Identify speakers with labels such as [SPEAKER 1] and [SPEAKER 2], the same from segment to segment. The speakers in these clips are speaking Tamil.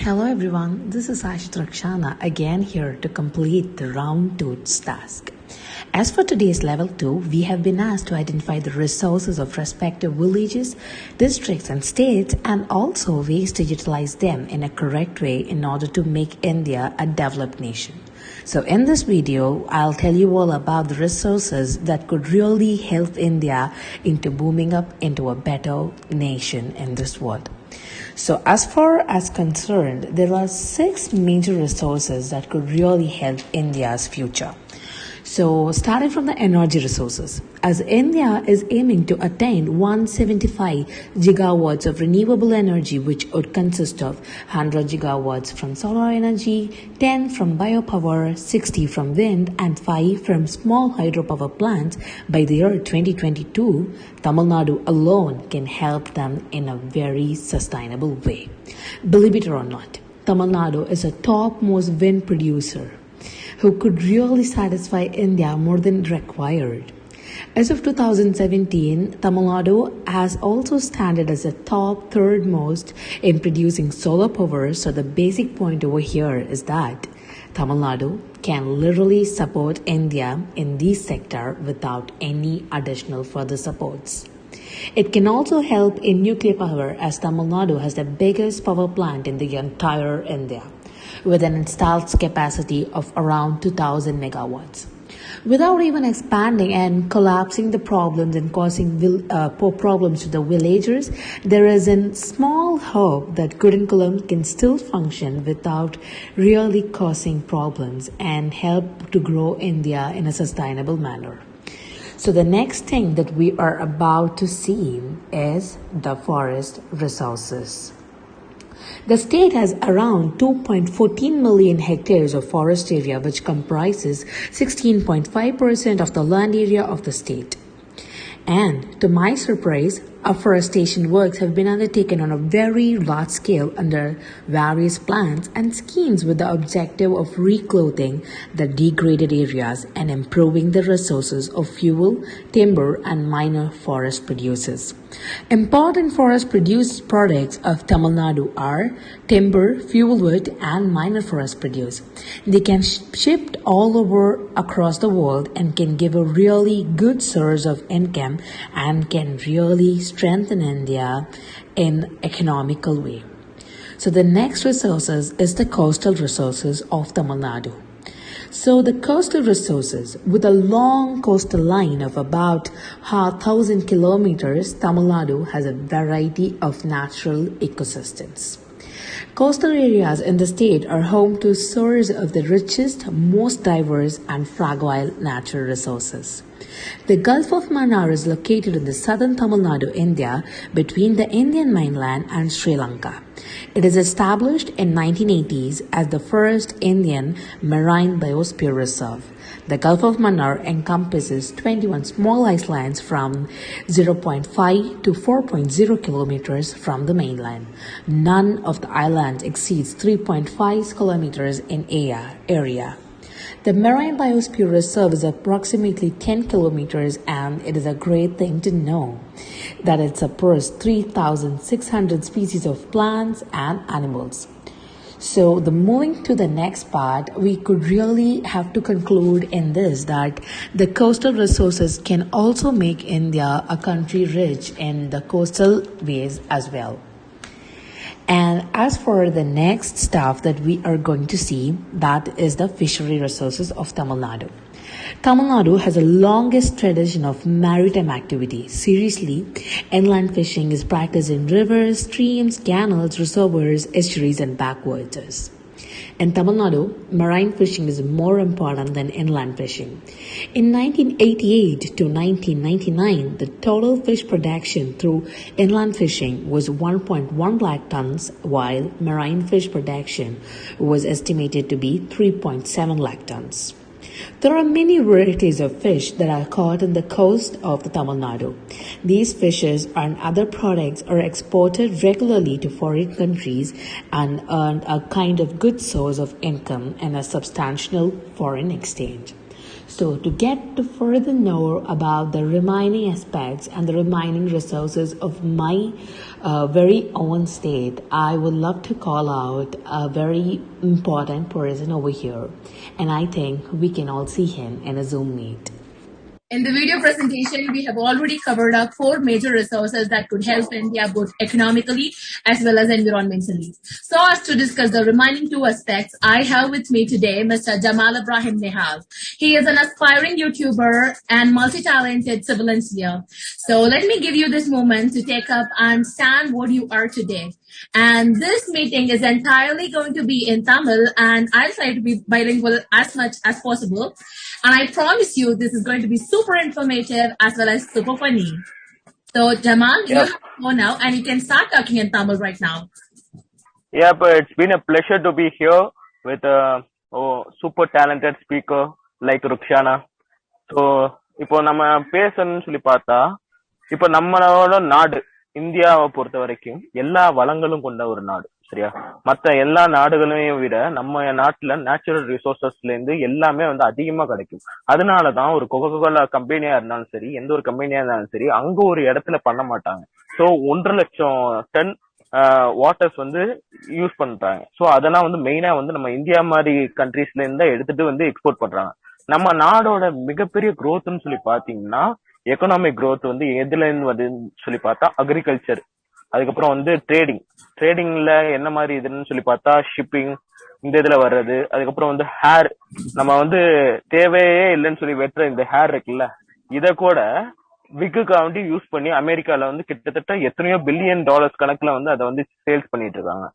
[SPEAKER 1] Hello everyone, this is Aysath Rukshana again here to complete the round 2 task. As for today's level 2, we have been asked to identify the resources of respective villages, districts and states and also ways to utilize them in a correct way in order to make India a developed nation. So in this video, I'll tell you all about the resources that could really help India into booming up into a better nation in this world. So as far as concerned, there are 6 major resources that could really help India's future. So starting from the energy resources, as India is aiming to attain 175 gigawatts of renewable energy, which would consist of 100 gigawatts from solar energy, 10 from biopower, 60 from wind and 5 from small hydropower plants by the year 2022, Tamilnadu alone can help them in a very sustainable way. Believe it or not, Tamilnadu is a topmost wind producer who could really satisfy India more than required. As of 2017, Tamil Nadu has also standed as the top third most in producing solar power. So the basic point over here is that Tamil Nadu can literally support India in this sector without any additional further supports. It can also help in nuclear power as Tamil Nadu has the biggest power plant in the entire India, with an installed capacity of around 2000 megawatts. Without even expanding and collapsing the problems and causing problems to the villagers, there is a small hope that Kudankulam can still function without really causing problems and help to grow India in a sustainable manner. So the next thing that we are about to see is the forest resources. The state has around 2.14 million hectares of forest area, which comprises 16.5% of the land area of the state. And to my surprise, afforestation works have been undertaken on a very large scale under various plans and schemes with the objective of reclothing the degraded areas and improving the resources of fuel, timber and minor forest producers. Important forest produced products of Tamil Nadu are timber, fuel wood and minor forest produce. They can shipped all over across the world and can give a really good source of income and can really strengthen India in economical way. So the next resources is the coastal resources of Tamil Nadu. So the coastal resources, with a long coastal line of about 1,000 kilometers, Tamil Nadu has a variety of natural ecosystems. Coastal areas in the state are home to source of the richest, most diverse and fragile natural resources. The Gulf of Mannar is located in the southern Tamil Nadu, India, between the Indian mainland and Sri Lanka. It is established in 1980s as the first Indian marine biosphere reserve. The Gulf of Mannar encompasses 21 small islands from 0.5 to 4.0 kilometers from the mainland. None of the islands exceeds 3.5 kilometers in area. The Marine Biosphere Reserve is approximately 10 kilometers and it is a great thing to know that it supports 3,600 species of plants and animals. So moving to the next part, we could really have to conclude in this that the coastal resources can also make India a country rich in the coastal ways as well. And as for the next stuff that we are going to see, that is the fishery resources of Tamil Nadu. Tamil Nadu has the longest tradition of maritime activity. Seriously, inland fishing is practiced in rivers, streams, canals, reservoirs, estuaries and backwaters. In Tamil Nadu, marine fishing is more important than inland fishing. In 1988 to 1999, the total fish production through inland fishing was 1.1 lakh tons, while marine fish production was estimated to be 3.7 lakh tons. There are many varieties of fish that are caught on the coast of the Tamil Nadu. These fishes and other products are exported regularly to foreign countries and earn a kind of good source of income and a substantial foreign exchange. So, to get to further know about the remaining aspects and the remaining resources of my very own state, I would love to call out a very important person over here. And I think we can all see him in a Zoom meet.
[SPEAKER 2] In the video presentation, we have already covered up 4 major resources that could help India both economically as well as environmentally. So as to discuss the remaining 2 aspects, I have with me today Mr. Jamal Ibrahim Nehal. He is an aspiring YouTuber and multi-talented civil engineer. So let me give you this moment to take up and stand what you are today. And this meeting is entirely going to be in Tamil, and I'll try to be bilingual as much as possible. And I promise you, this is going to be super informative as well as super funny. So, Jamal, you have to go now, and you can start talking in Tamil right now.
[SPEAKER 3] Yeah, but it's been a pleasure to be here with a super talented speaker like Rukshana. So, இப்போ நம்ம பேசணும்னு சொல்லி பார்த்தா இப்போ நம்மளோட நாடு இந்தியாவை பொறுத்த வரைக்கும் எல்லா வளங்களும் கொண்ட ஒரு நாடு, சரியா? மத்த எல்லா நாடுகளையும் விட நம்ம நாட்டுல நேச்சுரல் ரிசோர்சஸ்ல இருந்து எல்லாமே வந்து அதிகமா கிடைக்கும். அதனாலதான் ஒரு கொக்கோகோலா கம்பெனியா இருந்தாலும் சரி, எந்த ஒரு கம்பெனியா இருந்தாலும் சரி, அங்க ஒரு இடத்துல பண்ண மாட்டாங்க. சோ 1.5 லட்சம் டன் வாட்டர்ஸ் வந்து யூஸ் பண்றாங்க. சோ அதெல்லாம் வந்து மெயினா வந்து நம்ம இந்தியா மாதிரி கண்ட்ரீஸ்ல இருந்தா எடுத்துட்டு வந்து எக்ஸ்போர்ட் பண்றாங்க. நம்ம நாடோட மிகப்பெரிய growthன்னு சொல்லி பாத்தீங்கன்னா எக்கனாமிக் growth வந்து எதுல இருந்து வருதுன்னு சொல்லி பார்த்தா அக்ரிகல்ச்சர், அதுக்கப்புறம் வந்து ட்ரேடிங்ல என்ன மாதிரி இதுன்னு சொல்லி பார்த்தா ஷிப்பிங், இந்த இதுல வர்றது, அதுக்கப்புறம் வந்து ஹேர், நம்ம வந்து தேவையே இல்லைன்னு சொல்லி வெட்டுற இந்த ஹேர் இருக்குல்ல, இத கூட விக்குக்காண்டி யூஸ் பண்ணி அமெரிக்கால வந்து கிட்டத்தட்ட எத்தனையோ பில்லியன் டாலர்ஸ் கணக்குல வந்து அதை வந்து சேல்ஸ் பண்ணிட்டு இருக்காங்க.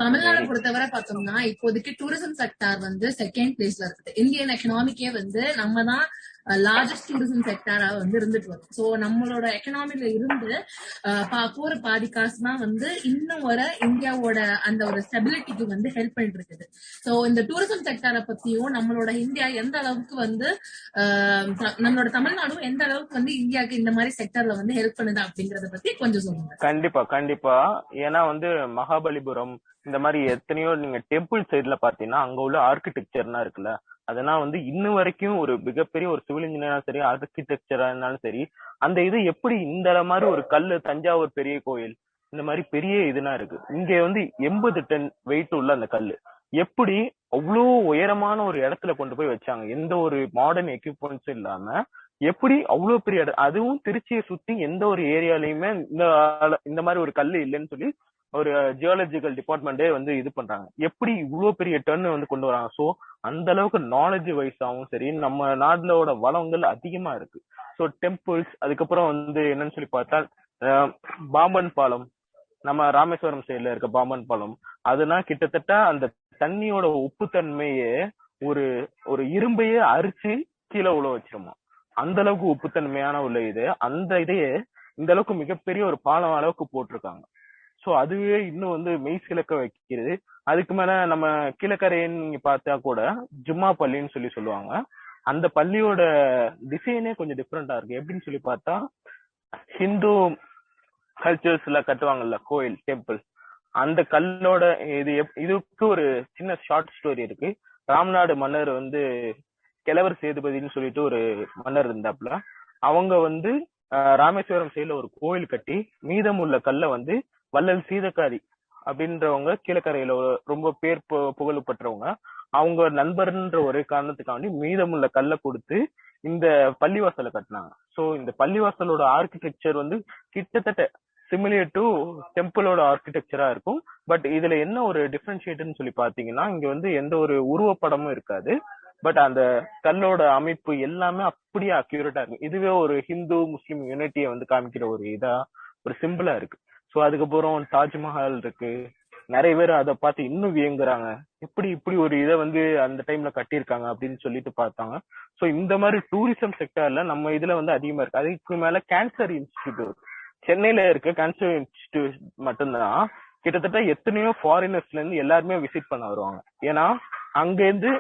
[SPEAKER 2] தமிழ்நாடு பொறுத்தவரை பார்த்தோம்னா இப்போதைக்கு டூரிசம் செக்டார் வந்து செகண்ட் பிளேஸ்ல இருக்குது. இந்தியன் எக்கனாமிக்கே வந்து நம்ம தான் லார்ஜஸ்ட் டூரிசம் செக்டாரா வந்து இருந்துட்டு வரும். சோ நம்மளோட எக்கனாமில இருந்து போற பாதி காசு தான் வந்து இன்னும் வர இந்தியாவோட அந்த ஒரு ஸ்டெபிலிட்டிக்கு வந்து ஹெல்ப் பண்ணிட்டு இருக்குது. சோ இந்த டூரிசம் செக்டாரை பத்தியும் நம்மளோட இந்தியா எந்த அளவுக்கு வந்து நம்மளோட தமிழ்நாடும் எந்த அளவுக்கு வந்து இந்தியாவுக்கு இந்த மாதிரி செக்டர்ல வந்து ஹெல்ப் பண்ணுது அப்படிங்கறத பத்தி கொஞ்சம் சொல்லுங்க.
[SPEAKER 3] கண்டிப்பா. ஏன்னா வந்து மகாபலிபுரம் இந்த மாதிரி எத்தனையோ நீங்க டெம்பிள் சைட்ல பாத்தீங்கன்னா அங்க உள்ள ஆர்கிடெக்சர்னா இருக்குல்ல, அதெல்லாம் வந்து இன்னும் வரைக்கும் ஒரு மிகப்பெரிய ஒரு சிவில் இன்ஜினியரா சரி, ஆர்கிடெக்சரா இருந்தாலும் சரி, அந்த இது எப்படி இந்த மாதிரி ஒரு கல்லு, தஞ்சாவூர் பெரிய கோயில் இந்த மாதிரி பெரிய இதுனா இருக்கு. இங்க வந்து 80 டன் வெயிட் உள்ள அந்த கல்லு எப்படி அவ்வளோ உயரமான ஒரு இடத்துல கொண்டு போய் வச்சாங்க, எந்த ஒரு மாடர்ன் எக்யூப்மெண்ட்ஸும் இல்லாம எப்படி அவ்வளவு பெரிய இடம், அதுவும் திருச்சியை சுத்தி எந்த ஒரு ஏரியாலயுமே இந்த மாதிரி ஒரு கல்லு இல்லைன்னு சொல்லி ஒரு ஜியாலஜிக்கல் டிபார்ட்மெண்டே வந்து இது பண்றாங்க. எப்படி இவ்வளவு பெரிய டர்ன் வந்து கொண்டு வராங்க. சோ அந்த அளவுக்கு நாலேஜ் வைஸாவும் சரி, நம்ம நாடோட வளங்கள் அதிகமா இருக்கு. சோ டெம்பிள்ஸ், அதுக்கப்புறம் வந்து என்னன்னு சொல்லி பார்த்தா பாம்பன் பாலம், நம்ம ராமேஸ்வரம் சைட்ல இருக்க பாம்பன் பாலம், அதுனா கிட்டத்தட்ட அந்த தண்ணியோட உப்பு தன்மையே ஒரு ஒரு இரும்பையே அரிச்சு கீழே உள்ள வச்சிருமா, அந்த அளவுக்கு உப்புத்தன்மையான உள்ள இது. அந்த இதையே இந்த அளவுக்கு மிகப்பெரிய ஒரு பாலம் அளவுக்கு போட்டிருக்காங்க. சோ அதுவே இன்னும் வந்து மெய் சிலக்க வைக்கிறது. அதுக்கு மேல நம்ம கீழக்கரைன்னு நீங்க பார்த்தா கூட ஜும்மா பள்ளின்னு சொல்லி சொல்லுவாங்க. அந்த பள்ளியோட டிசைனே கொஞ்சம் டிஃப்ரெண்டா இருக்கு. எப்படின்னு சொல்லி பார்த்தா ஹிந்து கல்ச்சர்ஸ்ல கட்டுவாங்கல்ல கோயில், டெம்பிள், அந்த கல்லோட இதுக்கு ஒரு சின்ன ஷார்ட் ஸ்டோரி இருக்கு. ராம்நாடு மன்னர் வந்து கிழவர் சேதுபதினு சொல்லிட்டு ஒரு மன்னர் இருந்தாப்ல. அவங்க வந்து ராமேஸ்வரம் சைடுல ஒரு கோயில் கட்டி மீதம் உள்ள கல்ல வந்து வள்ளல் சீதக்காரி அப்படின்றவங்க கீழக்கரையில ரொம்ப பேர் புகழ் பெற்றவங்க, அவங்க நண்பர்ன்ற ஒரே காரணத்துக்காண்டி மீதமுள்ள கல்ல கொடுத்து இந்த பள்ளிவாசலை கட்டினாங்க. சோ இந்த பள்ளிவாசலோட ஆர்கிடெக்சர் வந்து கிட்டத்தட்ட சிமிலியர் டு டெம்பிளோட ஆர்கிடெக்சரா இருக்கும். பட் இதுல என்ன ஒரு டிஃபரன்ஷியேட்னு சொல்லி பாத்தீங்கன்னா, இங்க வந்து எந்த ஒரு உருவப்படமும் இருக்காது. பட் அந்த கல்லோட அமைப்பு எல்லாமே அப்படியே அக்யூரேட்டா இருக்கும். இதுவே ஒரு ஹிந்து முஸ்லிம் யூனிட்டியை வந்து காமிக்கிற ஒரு இதா, ஒரு சிம்பிளா இருக்கு. சோ அதுக்கப்புறம் தாஜ்மஹால் இருக்கு. நிறைய பேர் அதை பார்த்து இன்னும் வியங்குறாங்க, இப்படி ஒரு இதை வந்து அந்த டைம்ல கட்டியிருக்காங்க அப்படின்னு சொல்லிட்டு பார்த்தாங்க. சோ இந்த மாதிரி டூரிசம் செக்டர்ல நம்ம இதுல வந்து அதிகமா இருக்கு. அதுக்கு மேல கேன்சர் இன்ஸ்டிடியூட் சென்னையில இருக்க கேன்சர் இன்ஸ்டிடியூட் மட்டும்தான் கிட்டத்தட்ட எத்தனையோ ஃபாரினர்ஸ்ல இருந்து எல்லாருமே விசிட் பண்ண வருவாங்க. ஏன்னா அங்க இருந்து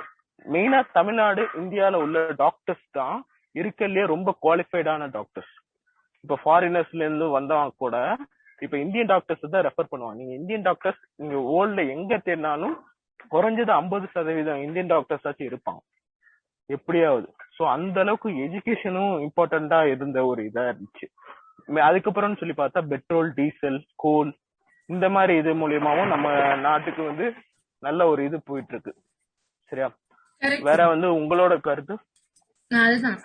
[SPEAKER 3] மெயினா தமிழ்நாடு இந்தியால உள்ள டாக்டர்ஸ் தான் இருக்கலயே ரொம்ப குவாலிஃபைடான டாக்டர்ஸ். இப்ப ஃபாரினர்ஸ்ல இருந்து வந்தவங்க கூட இப்ப இந்தியன் டாக்டர்ஸ் தான் ரெஃபர் பண்ணுவாங்க. நீங்க இந்தியன் டாக்டர்ஸ் நீங்க வேர்ல்ட்ல எங்க தேடினாலும் குறைஞ்சது 50% இந்தியன் டாக்டர்ஸ் ஆச்சும் இருப்பாங்க. எப்படியாவது. சோ அந்த அளவுக்கு எஜுகேஷனும் இம்பார்ட்டண்டா இருந்த ஒரு இதா இருந்துச்சு. அதுக்கப்புறம் சொல்லி பார்த்தா பெட்ரோல், டீசல், கோல் இந்த மாதிரி இது மூலியமாவும் நம்ம நாட்டுக்கு வந்து நல்ல ஒரு இது போயிட்டு இருக்கு. சரியா? வேற வந்து உங்களோட கருத்து?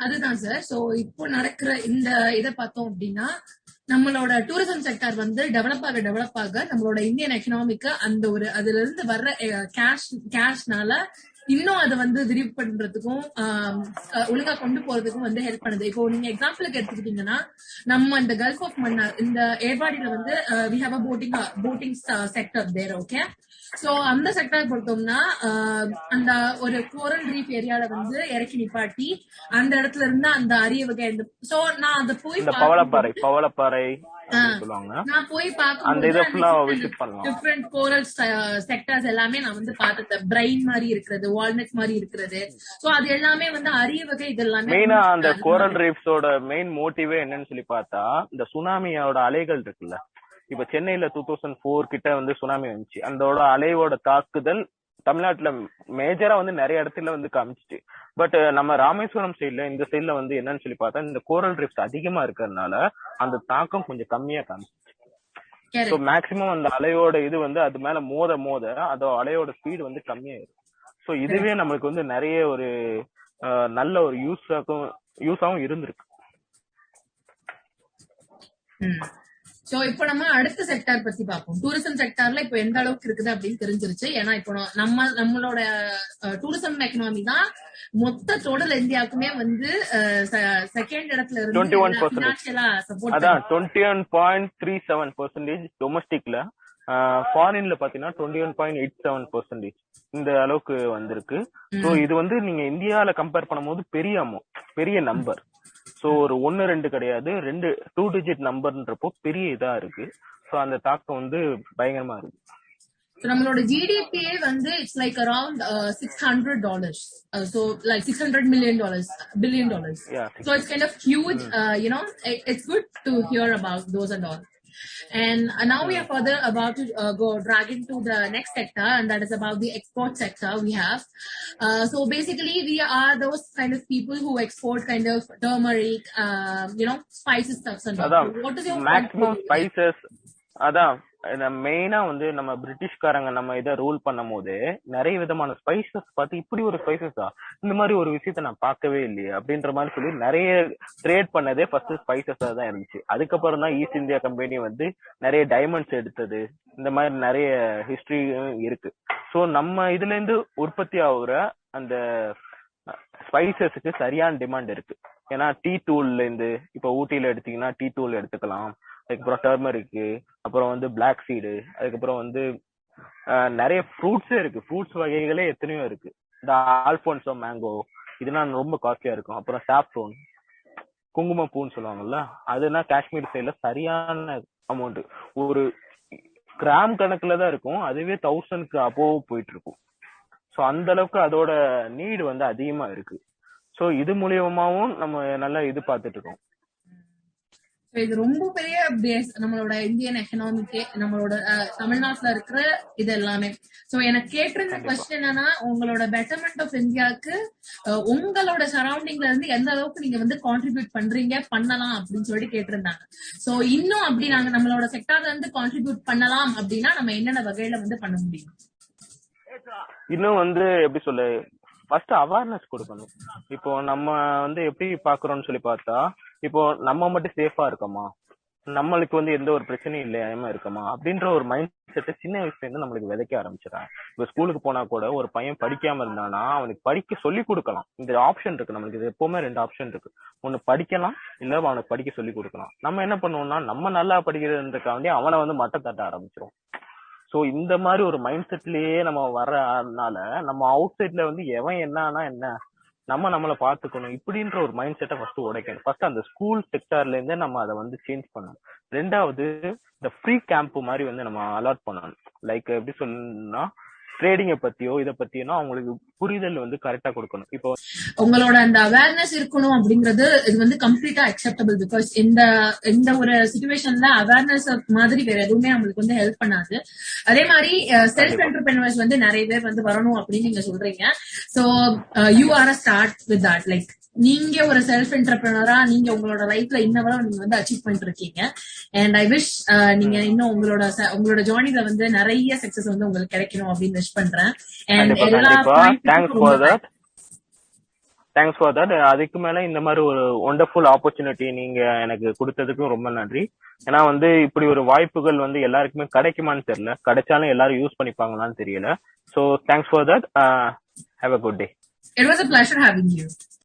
[SPEAKER 2] அதுதான் சார். சோ இப்போ நடக்கிற இந்த இதை பார்த்தோம் அப்படின்னா நம்மளோட டூரிசம் செக்டர் வந்து டெவலப் ஆக நம்மளோட இந்தியன் எக்கனாமிக்கு அந்த ஒரு அதுல இருந்து வர்ற கேஷ்னால இன்னும் அதை வந்து விரிவு பண்றதுக்கும் ஒழுங்கா கொண்டு போறதுக்கும் வந்து ஹெல்ப் பண்ணுது. இப்போ நீங்க எக்ஸாம்பிளுக்கு எடுத்துக்கிட்டீங்கன்னா நம்ம இந்த கல்ஃப் ஆஃப் மன்னார் இந்த ஏர்வாடியில வந்து we have a boating sector there. Okay, so அந்த செக்டர் பொறுத்தோம்னா அந்த ஒரு கோரல் ரீஃப் ஏரியால வந்து இறக்கி நிப்பாட்டி அந்த இடத்துல இருந்து அந்த அரிய வகை சோ நான் அதை போய்
[SPEAKER 3] பவளப்பாறை
[SPEAKER 2] நான் போய் பார்க்கும்போது டிஃபரெண்ட் கோரல் செக்டர்ஸ் எல்லாமே நான் வந்து பார்த்தேன். பிரைன் மாதிரி இருக்கிறது, வால்நட் மாதிரி இருக்கிறது. சோ அது எல்லாமே வந்து அரிய வகை. இது எல்லாமே
[SPEAKER 3] மெயினா அந்த கோரல் ரீஃப்ஸோட மெயின் மோட்டிவே என்னன்னு சொல்லி பார்த்தா இந்த சுனாமியோட அலைகள் இருக்குல்ல. இப்ப சென்னையில 2004 கிட்ட வந்து சுனாமி வந்துச்சு. அதோட அலையோட தாக்குதல் தமிழ்நாட்டுல மேஜரா வந்து நிறைய இடத்துல வந்து காமிச்சிச்சு. பட் நம்ம ராமேஸ்வரம் சைட்ல இந்த சைட்ல வந்து என்னன்னு சொல்லி பார்த்தா இந்த கோரல் ரீஃப்ஸ் அதிகமா இருக்கிறதுனால அந்த தாக்கம் கொஞ்சம் கம்மியா காமிச்சிச்சு. சோ மேக்சிமம் அந்த அலையோட இது வந்து அது மேல மோத அதோட அலையோட ஸ்பீடு வந்து கம்மியாயிரும். சோ இதுவே நம்மளுக்கு வந்து நிறைய ஒரு நல்ல ஒரு யூஸாவும் இருந்திருக்கு.
[SPEAKER 2] சோ இப்போ நம்ம அடுத்த செக்டார் பத்தி பார்ப்போம். டூரிசம் செக்டார்ல இப்போ எந்த அளவுக்கு இருக்குது அப்படின்னு தெரிஞ்சிருச்சு. ஏன்னா இப்போ நம்மளோட டூரிசம் எக்கனாமி தான் மொத்த டோட்டல் இந்தியாவுக்குமே வந்து செகண்ட் இடத்துல இருந்து
[SPEAKER 3] 21.37% டொமஸ்டிக்ல, ஃபாரின்ல பாத்தீங்கன்னா 21.87% இந்த அளவுக்கு வந்திருக்கு. சோ இது வந்து நீங்க இந்தியால கம்பேர் பண்ணும்போது பெரிய நம்பர். சோ ஒரு 1-2 கிடையாது, 2 டிஜிட் நம்பர்ன்றப்போ பெரிய இதா இருக்கு. சோ அந்த தாக்கம் வந்து பயங்கரமா இருக்கு.
[SPEAKER 2] நம்மளோட ஜிடிபியே வந்து it's like around $600. So like $600 million, $billion.
[SPEAKER 3] Yeah,
[SPEAKER 2] so it's kind of huge. It's good to hear about those and all. And now we are further about to go drag into the next sector, and that is about the export sector we have. So basically we are those kind of people who export kind of turmeric, spices stuff and all. What is your
[SPEAKER 3] maximum spices? மெயினா வந்து நம்ம பிரிட்டிஷ்காரங்க நம்ம இதை ரூல் பண்ணும் போது நிறைய விதமான ஸ்பைசஸ் பார்த்து இப்படி ஒரு ஸ்பைசஸா, இந்த மாதிரி ஒரு விஷயத்த நான் பார்க்கவே இல்லையே அப்படின்ற மாதிரி சொல்லி நிறைய ட்ரேட் பண்ணதே ஃபர்ஸ்ட் ஸ்பைசஸா தான் இருந்துச்சு. அதுக்கப்புறம் தான் ஈஸ்ட் இந்தியா கம்பெனி வந்து நிறைய டைமண்ட்ஸ் எடுத்தது. இந்த மாதிரி நிறைய ஹிஸ்டரி இருக்கு. சோ நம்ம இதுல இருந்து உற்பத்தி ஆகுற அந்த ஸ்பைசஸ்க்கு சரியான டிமாண்ட் இருக்கு. ஏன்னா டீ தூள்ல இருந்து இப்ப ஊட்டியில எடுத்தீங்கன்னா டீ தூள் எடுத்துக்கலாம், அதுக்கப்புறம் டர்மரிக்கு, அப்புறம் வந்து பிளாக் சீடு, அதுக்கப்புறம் வந்து நிறைய ஃப்ரூட்ஸே இருக்கு. ஃப்ரூட்ஸ் வகைகளே எத்தனையோ இருக்கு. இந்த ஆல்போன்சோ மேங்கோ இதெல்லாம் ரொம்ப காஸ்ட்லியா இருக்கும். அப்புறம் சாப்ரோன், குங்குமப்பூன்னு சொல்லுவாங்கல்ல, அதுனா காஷ்மீர் சைட்ல சரியான அமௌண்ட், ஒரு கிராம் கணக்குல தான் இருக்கும். அதுவே 1000க்கு அபோவ் போயிட்டு இருக்கும். சோ அந்த அளவுக்கு அதோட நீடு வந்து அதிகமா இருக்கு. சோ இது மூலியமாவும் நம்ம நல்லா இது பார்த்துட்டு இருக்கோம்.
[SPEAKER 2] இது ரொம்ப பெரிய பேஸ் நம்மளோட இந்தியன் எக்கனாமிக்கே, நம்மளோட தமிழ்நாட்டுல இருக்கிற இது எல்லாமே. சோ எனக்கு கேட்டிருந்த கொஸ்டின் என்னன்னா, உங்களோட பெட்டர்மெண்ட் ஆஃப் இந்தியாவுக்கு உங்களோட சரௌண்டிங்ல இருந்து எந்த அளவுக்கு நீங்க வந்து கான்ட்ரிபியூட் பண்ணலாம் அப்படின்னு சொல்லிட்டு கேட்டிருந்தாங்க. சோ இன்னும் அப்படி நாங்க நம்மளோட செக்டார்ல இருந்து கான்ட்ரிபியூட் பண்ணலாம் அப்படின்னா நம்ம என்னென்ன வகையில வந்து பண்ண முடியும்?
[SPEAKER 3] இன்னும் வந்து எப்படி சொல்ல, ஃபர்ஸ்ட் அவேர்னஸ் கொடுக்கணும். இப்போ நம்ம வந்து எப்படி பாக்குறோம்னு சொல்லி பார்த்தா, இப்போ நம்ம மட்டும் சேஃபா இருக்கோமா, நம்மளுக்கு வந்து எந்த ஒரு பிரச்சனையும் இல்லாம இருக்கமா அப்படின்ற ஒரு மைண்ட் செட்டை சின்ன வயசுல இருந்து நம்மளுக்கு விதைக்க ஆரம்பிச்சிடறாங்க. இப்ப ஸ்கூலுக்கு போனா கூட ஒரு பையன் படிக்காம இருந்தானா அவனுக்கு படிக்க சொல்லி கொடுக்கலாம். இந்த ஆப்ஷன் இருக்கு நம்மளுக்கு. இது எப்பவுமே 2 ஆப்ஷன் இருக்கு. ஒண்ணு படிக்கலாம், இல்ல அவனுக்கு படிக்க சொல்லி கொடுக்கலாம். நம்ம என்ன பண்ணுவோம்னா, நம்ம நல்லா படிக்கிறதுக்காண்டி அவனை வந்து மட்டம் தட்ட ஆரம்பிச்சிரும். சோ இந்த மாதிரி ஒரு மைண்ட் செட்லயே நம்ம வர்றதுனால நம்ம அவுட் சைட்ல வந்து எவன் என்ன நம்மள பாத்துக்கணும் இப்படின்ற ஒரு மைண்ட் செட்டை ஃபர்ஸ்ட் உடைக்கணும். ஃபர்ஸ்ட் அந்த ஸ்கூல் செக்டார்ல இருந்தே நம்ம அதை வந்து சேஞ்ச் பண்ணணும். 2வது இந்த ஃப்ரீ கேம்ப் மாதிரி வந்து நம்ம அலாட் பண்ணணும். லைக் எப்படி சொல்லணும்னா, ட்ரேடிங்க பத்தியோ இத பத்தியோ அவங்களுக்கு புரிதல் வந்து கரெக்டா கொடுக்கணும். இப்போ
[SPEAKER 2] உங்களோட அந்த அவேர்னஸ் இருக்கணும் அப்படிங்கிறது இது வந்து கம்ப்ளீட்டா அக்செப்டபிள். பிகாஸ் இந்த ஒரு சிச்சுவேஷன்ல அவேர்னஸ் மாதிரி வேற எதுவுமே அவங்களுக்கு வந்து ஹெல்ப் பண்ணாது. அதே மாதிரி செல்ஃப் என்டர்பிரினர்ஸ் வந்து நிறைய பேர் வந்து வரணும் அப்படின்னு நீங்க சொல்றீங்க. So you are a start with that. Like நீங்க ஒரு செல்ஃப் என்டர்பிரினரா நீங்க உங்களோட லைஃப்ல இன்னவரை நீங்க வந்து அச்சீவ் பண்ணிட்டு இருக்கீங்க. அண்ட் ஐ விஷ் நீங்க இன்னும் உங்களோட ஜேர்னில வந்து நிறைய சக்சஸ் வந்து உங்களுக்கு கிடைக்கணும் அப்படின்னு விஷ் பண்றேன். அண்ட் எல்லா
[SPEAKER 3] தேங்க்ஸ் ஃபார் தட். அதுக்கு மேல இந்த மாதிரி ஒரு ஒண்டர்ஃபுல் ஆப்பர்ச்சுனிட்டி நீங்க எனக்கு கொடுத்ததுக்கும் ரொம்ப நன்றி. ஏன்னா வந்து இப்படி ஒரு வாய்ப்புகள் வந்து எல்லாருக்குமே கிடைக்குமான்னு தெரியல, கிடைச்சாலும் எல்லாரும் யூஸ் பண்ணிப்பாங்களான்னு தெரியல. So thanks for that. Have a good day.
[SPEAKER 2] It was a pleasure having you.